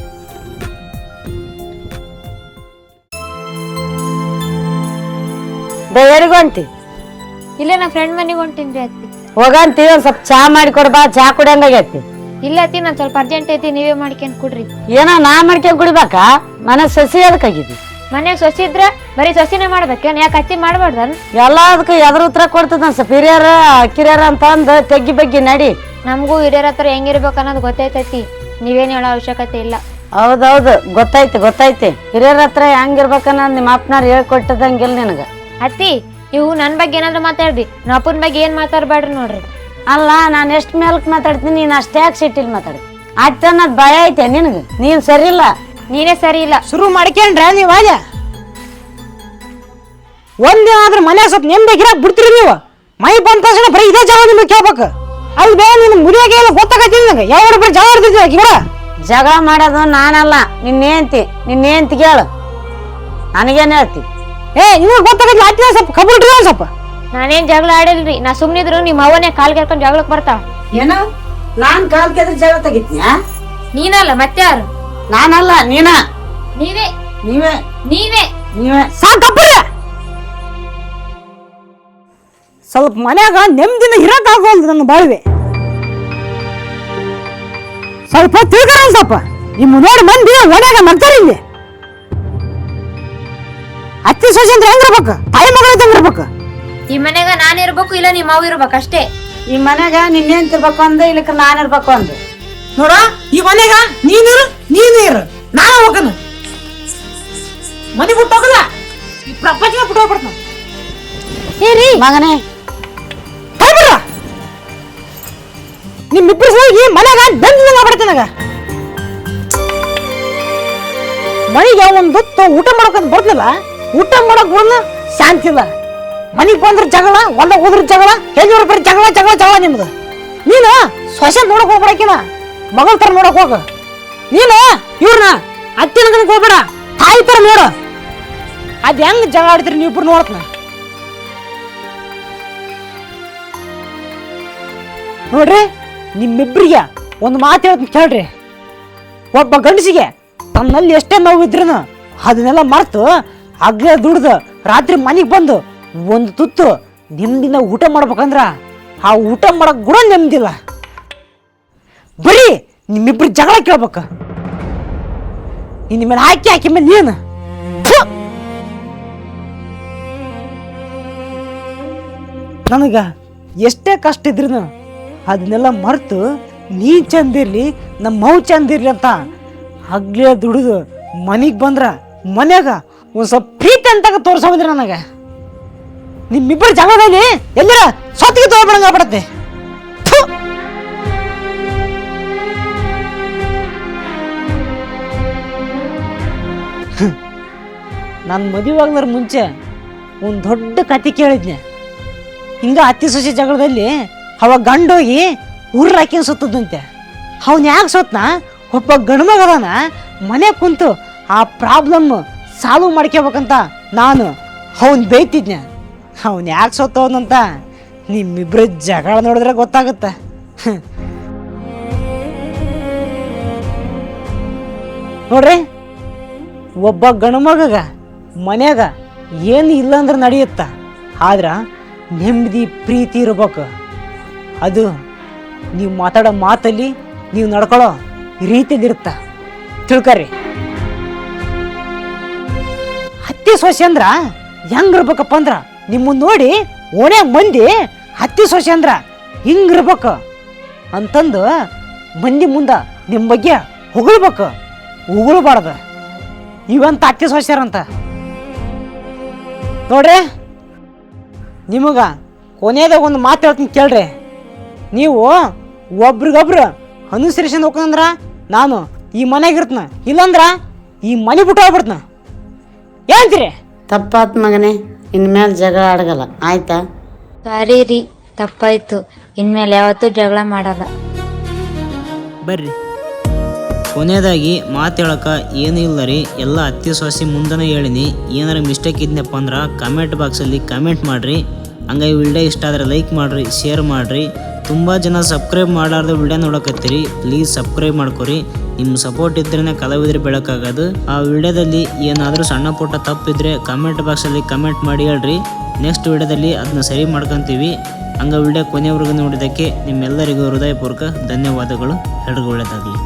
ಯಾರಿಗೂ ಅಂತಿ ಇಲ್ಲೇ ನಾ ಫ್ರೆಂಡ್ ಮನೆಗೆ ಹೊಂಟಿನ್ರಿ ಅತ್ತಿ. ಹೋಗಂತಿ ಒಂದ್ ಸ್ವಲ್ಪ ಚಾ ಮಾಡಿ ಕೊಡ್ಬಾ, ಚಾ ಕುಡಿಯಂಗಾಗೈತಿ. ಇಲ್ಲ ಅತ್ತಿ ನಾನು ಸ್ವಲ್ಪ ಅರ್ಜೆಂಟ್ ಐತಿ, ನೀವೇ ಮಾಡ್ಕೊಂಡ್ ಕೊಡ್ರಿ. ಏನೋ ನಾ ಮಾಡ್ಕೊಂಡ್ ಕುಡಿಬೇಕಾ? ಮನೆ ಸಸಿ ಅದಕ್ಕಾಗಿದ್ದಿ. ಮನ್ಯಾಗ ಸೊಸಿ ಇದ್ರ ಬರೀ ಸೊಸಿನೇ ಮಾಡ್ಬೇಕೇನ್? ಯಾಕೆ ಅತ್ತಿ ಮಾಡ್ಬಾರ್ದನ್? ಎಲ್ಲ ಅದಕ್ಕೆ ಎದ್ರ ಉತ್ತರ ಕೊಡ್ತದ ಸ್ವಲ್ಪ ಹಿರಿಯರ ಕಿರಿಯರ ಅಂತ ಅಂದ್ ತೆಗ್ಗಿ ಬಗ್ಗೆ ನಡಿ. ನಮಗೂ ಹಿರಿಯರ ಹತ್ರ ಹೆಂಗಿರ್ಬೇಕು ಅನ್ನೋದು ಗೊತ್ತೈತೈತಿ, ನೀವೇನ್ ಹೇಳೋ ಅವಶ್ಯಕತೆ ಇಲ್ಲ. ಹೌದೌದು ಗೊತ್ತೈತಿ ಹಿರಿಯರ ಹತ್ರ ಹೆಂಗಿರ್ಬೇಕನ್ನ ನಿಮ್ಮ ಅಪ್ಪನಾರು ಹೇಳ್ಕೊಟ್ಟದಂಗಿಲ್ಲ ನಿನಗ. ಅತ್ತಿ ನೀವು ನನ್ ಬಗ್ಗೆ ಏನಾದ್ರು ಮಾತಾಡ್ರಿ, ನಮ್ಮ ಅಪ್ಪನ ಬಗ್ಗೆ ಏನ್ ಮಾತಾಡ್ಬೇಡ್ರಿ ನೋಡ್ರಿ. ಅಲ್ಲ ನಾನು ಎಷ್ಟು ಮೇಲ್ಕ್ ಮಾತಾಡ್ತೀನಿ, ನೀನ್ ಅಷ್ಟೇ ಯಾಕೆ ಸಿಟ್ಟಿಲ್ ಮಾತಾಡ್ತೀನಿ? ಅಟ್ಟನ್ನದ್ ಭಯ ಐತೆ ನಿನಗ? ನೀನ್ ಸರಿ ಇಲ್ಲ. ನೀನೇ ಸರಿ ಇಲ್ಲ. ಶುರು ಮಾಡ್ಕೊಂಡ್ರೆ ನೀವು ಆಗ ಒಂದಿನ ಆದ್ರೆ ಮನೆ ಸ್ವಲ್ಪ ನೆಮ್ಮದಿಗಿರಾಕ್ ಬಿಡ್ತೀರಿ ನೀವು. ಮೈ ಬಂದ ತಕ್ಷಣ ಬರೀ ಇದೇ ಜಾಗ ನಿಮ್ಗೆ ಕೇಳ್ಬೇಕು. ಅಲ್ಲಿ ಬೇರೆ ನಿನ್ನ ಮುರಿಯಾಗೆ ಎಲ್ಲ ಗೊತ್ತಾಗತ್ತೀನಿ ನಂಗೆ. ಯಾವ ಬರೀ ಜಗಳ ಆಡ್ತಿದ್ದೆ ಗಿಡ. ಜಗಳ ಮಾಡೋದು ನಾನಲ್ಲ, ನಿನ್ನೇಂತಿ ಹೇಳು, ನನಗೇನ್ ಹೇಳ್ತಿ? ನಿಮಗೆ ಗೊತ್ತಾಗತ್ತಿಲ್ಲ ಆಯ್ತು. ಸ್ವಲ್ಪ ಕಬಲ್ರಿ ಸ್ವಲ್ಪ. ನಾನೇನ್ ಜಗಳ ಆಡಿಲ್ರಿ, ನಾ ಸುಮ್ನಿದ್ರು ನಿಮ್ಮ ಅವನೇ ಕಾಲ್ ಕೆರ್ಕೊಂಡ್ ಜಗಳಕ್ ಬರ್ತಾವ. ಏನೋ ನಾನ್ ಕಾಲ್ ಕೆದ್ರ ಜಗಳ ತೆಗಿತ್ನ್ಯಾ? ನೀನಲ್ಲ ಮತ್ತೆ ಯಾರು? ನಾನಲ್ಲ, ನೀನ. ನೀವೇ ನೀವೇ ನೀವೇ ನೀವೇ ಸಾಕಪ್ಪ. ಸ್ವಲ್ಪ ಮನ್ಯಾಗ ನೆಮ್ಮದಿನ ಇರಕ್ಕಾಗಲ್ದು ನನ್ನ ಬಾಳ್ವೆ. ಸ್ವಲ್ಪ ತಿಳ್ಕರ ಸ್ವಲ್ಪ. ನಿಮ್ಮ ನೋಡಿ ಮಂದಿ ಒಣಗ ನಗ್ತಾರ ಇಲ್ಲಿ. ಅತ್ತಿ ಸೊಸೆ ಅಂದ್ರೆ ಹೆಂಗಿರ್ಬೇಕು? ತಾಯಿ ಮಗಳ ಹೆಂಗಿರ್ಬೇಕು? ಈ ಮನೆಗ ನಾನ್ ಇರ್ಬೇಕು, ಇಲ್ಲ ನಿಮ್ಮ ಮಾವು ಇರ್ಬೇಕು ಅಷ್ಟೇ. ಈ ಮನ್ಯಾಗ ನಿನ್ನೇಂತಿರ್ಬೇಕು ಅಂದ, ಇಲ್ಲಕ್ಕ ನಾನ್ ಇರ್ಬೇಕು ಅಂದ. ನೋಡ ಈ ಮನೆಗ ನೀನು ನಾನು ಹೋಗನ ಮನೆ ಬಿಟ್ಟು ಹೋಗಲ್ಲ, ಈ ಪ್ರಪಂಚ ಬಿಟ್ಟು ಹೋಗ್ಬಿಡ್ತಾನ. ಮಗನೇ ನಿಮ್ಮಿಬ್ಬರು ಹೋಗಿ ಮನೆಗ ಬೆಂದ ಬಿಡ್ತಾನಾಗ. ಮನೆಗೆ ಒಂದು ಊಟ ಮಾಡಕಂತ ಬರ್ತಿಲ್ಲ, ಊಟ ಮಾಡಕ್ ಬಂದ ಶಾಂತಿ ಇಲ್ಲ. ಮನೆಗ್ ಬಂದ್ರ ಜಗಳ, ಹೊಲ ಹೋದ್ರ ಜಗಳ, ಎಲ್ಲಿ ಬರೀ ಜಗಳ ಜಗಳ ಜಗಳ ನಿಮ್ದು. ನೀನು ಸೊಸೆ ನೋಡಕ್ ಹೋಗ್ಬಿಡಕಿನ ಮಗಳ ತರ ನೋಡಕ್ ಹೋಗ. ನೀನು ಇವ್ರನ್ನ ಅತ್ತಿನ ಕನಕ್ ಹೋಗ್ಬೇಡ, ತಾಯಿ ತರ ನೋಡು. ಅದ್ ಹೆಂಗ್ ಜಗಳ ಆಡ್ತೀರಿ ನೀವಿಬ್ರು ನೋಡತ್ನ. ನೋಡ್ರಿ ನಿಮ್ಮಿಬ್ರಿಗೆ ಒಂದು ಮಾತು ಹೇಳ್ತೀನಿ ಕೇಳ್ರಿ. ಒಬ್ಬ ಗಂಡಸಿಗೆ ತನ್ನಲ್ಲಿ ಎಷ್ಟೇ ನೋವು ಇದ್ರೂ ಅದನ್ನೆಲ್ಲ ಮರ್ತು ಹಗ್ಲೇ ದುಡ್ದು ರಾತ್ರಿ ಮನೆಗೆ ಬಂದು ಒಂದು ತುತ್ತು ನೆಮ್ಮದಿನ ಊಟ ಮಾಡ್ಬೇಕಂದ್ರ ಆ ಊಟ ಮಾಡಕ್ ಕೂಡ ನೆಮ್ಮದಿಲ್ಲ. ಬರೀ ನಿಮ್ಮಿಬ್ರು ಜಗಳ ಕೇಳ್ಬೇಕ. ನಿನ್ನ ಮೇಲೆ ಹಾಕಿ ಮೇಲೆ ನೀನು ನನಗ ಎಷ್ಟೇ ಕಷ್ಟ ಇದ್ರೂ ಅದನ್ನೆಲ್ಲ ಮರೆತು ನೀ ಚಂದಿರ್ಲಿ, ನಮ್ಮ ಮೌ ಚಂದಿರ್ಲಿ ಅಂತ ಹಗ್ಲೇ ದುಡಿದು ಮನೆಗೆ ಬಂದ್ರ ಮನ್ಯಾಗ ಒಂದು ಸ್ವಲ್ಪ ಪ್ರೀತಿ ಅಂತಾಗ ತೋರ್ಸೋದ್ರಿ ನನಗೆ. ನಿಮ್ಮಿಬ್ಬರು ಜಗಳದಲ್ಲಿ ಎಲ್ಲರ ಸೊತ್ತಿಗೆ ತಗೋಬಿಡಂಗ ಬಿಡತ್ತೆ. ನಾನು ಮದುವೆ ಆಗ್ಲಾರ ಮುಂಚೆ ಒಂದು ದೊಡ್ಡ ಕತೆ ಕೇಳಿದ್ನೆ. ಹಿಂಗ ಅತ್ತಿ ಸೊಸೆ ಜಗಳದಲ್ಲಿ ಅವಾಗ ಗಂಡೋಗಿ ಊರ್ ಹಾಕಿನ ಸುತ್ತದಂತೆ. ಅವನ್ ಯಾಕೆ ಸೋತ್ನ? ಒಬ್ಬ ಗಂಡ್ಮಗದಾನ ಮನೆ ಕುಂತು ಆ ಪ್ರಾಬ್ಲಮ್ ಸಾಲ್ವ್ ಮಾಡ್ಕೋಬೇಕಂತ ನಾನು ಅವನ್ ಬೈತಿದ್ನೆ. ಅವನ್ ಯಾಕೆ ಸೋತವನಂತ ನಿಮ್ಮಿಬ್ರು ಜಗಳ ನೋಡಿದ್ರೆ ಗೊತ್ತಾಗುತ್ತೆ. ನೋಡ್ರಿ, ಒಬ್ಬ ಗಣಮಗ ಮನ್ಯಾಗ ಏನು ಇಲ್ಲ ಅಂದ್ರೆ ನಡೆಯುತ್ತ, ಆದ್ರೆ ನೆಮ್ಮದಿ ಪ್ರೀತಿ ಇರ್ಬೇಕು. ಅದು ನೀವು ಮಾತಾಡೋ ಮಾತಲ್ಲಿ ನೀವು ನಡ್ಕೊಳ್ಳೋ ರೀತಿಲಿರುತ್ತ, ತಿಳ್ಕರಿ. ಹತ್ತಿ ಸೊಸೆ ಅಂದ್ರ ಹೆಂಗಿರ್ಬೇಕಪ್ಪ ಅಂದ್ರ ನಿಮ್ಮನ್ನ ನೋಡಿ ಓಣ್ಯಾಗ ಮಂದಿ ಹತ್ತಿ ಸೊಸೆ ಅಂದ್ರ ಹಿಂಗಿರ್ಬೇಕು ಅಂತಂದು ಮಂದಿ ಮುಂದ ನಿಮ್ಮ ಬಗ್ಗೆ ಹೊಗಳ್ಬೇಕು, ಉಗುಳ್ಬಾರ್ದು. ಇವಂತ ಹತ್ತಿ ಸೊಸ್ಯಾರಂತ ನೋಡ್ರಿ. ನಿಮಗ ಕೊನೆಯದಾಗ ಒಂದು ಮಾತು ಹೇಳ್ತೀನಿ ಕೇಳ್ರಿ. ನೀವು ಒಬ್ರಿಗೊಬ್ರು ಅನುಸರಿಸ್ಕೊಂಡು ಹೋಗಂದ್ರ ನಾನು ಈ ಮನೆಗೆ ಇರ್ತನ, ಇಲ್ಲಂದ್ರ ಈ ಮನೆ ಬಿಟ್ಟು ಹೋಗ್ಬಿಡ್ತನ. ಏನಂತೀರಿ? ತಪ್ಪಾತ್ ಮಗನೇ, ಇನ್ಮೇಲೆ ಜಗಳ ಆಡಗಲ್ಲ, ಆಯ್ತಾ? ಸಾರಿ ರೀ, ತಪ್ಪಾಯ್ತು. ಇನ್ಮೇಲೆ ಯಾವತ್ತೂ ಜಗಳ ಮಾಡಲ್ಲ. ಬರ್ರಿ, ಕೊನೆಯದಾಗಿ ಮಾತು ಹೇಳಕ ಏನೂ ಇಲ್ಲ ರೀ. ಎಲ್ಲ ಅತ್ತಿ ಸೊಸಿ ಮುಂದನೇ ಹೇಳಿನಿ. ಏನಾರ ಮಿಸ್ಟೇಕ್ ಇದ್ನಪ್ಪ ಅಂದ್ರೆ ಕಮೆಂಟ್ ಬಾಕ್ಸಲ್ಲಿ ಕಮೆಂಟ್ ಮಾಡಿರಿ. ಹಂಗಾಗಿ ವಿಡಿಯೋ ಇಷ್ಟ ಆದರೆ ಲೈಕ್ ಮಾಡಿರಿ, ಶೇರ್ ಮಾಡಿರಿ. ತುಂಬ ಜನ ಸಬ್ಸ್ಕ್ರೈಬ್ ಮಾಡಾರ್ದು ವಿಡಿಯೋ ನೋಡಕತ್ತೀರಿ, ಪ್ಲೀಸ್ ಸಬ್ಸ್ಕ್ರೈಬ್ ಮಾಡ್ಕೊರಿ. ನಿಮ್ಮ ಸಪೋರ್ಟ್ ಇದ್ರೇ ಕಲಾವಿದ್ರು ಬೆಳಕಾಗೋದು. ಆ ವಿಡಿಯೋದಲ್ಲಿ ಏನಾದರೂ ಸಣ್ಣ ಪುಟ್ಟ ತಪ್ಪಿದ್ರೆ ಕಮೆಂಟ್ ಬಾಕ್ಸಲ್ಲಿ ಕಮೆಂಟ್ ಮಾಡಿ ಹೇಳ್ರಿ. ನೆಕ್ಸ್ಟ್ ವಿಡಿಯೋದಲ್ಲಿ ಅದನ್ನ ಸರಿ ಮಾಡ್ಕೊತೀವಿ. ಹಂಗೆ ವಿಡಿಯೋ ಕೊನೆಯವರೆಗೂ ನೋಡಿದ್ದಕ್ಕೆ ನಿಮ್ಮೆಲ್ಲರಿಗೂ ಹೃದಯಪೂರ್ವಕ ಧನ್ಯವಾದಗಳು. ಎಲ್ರಿಗೂ ಒಳ್ಳೆಯದಾಗಲಿ.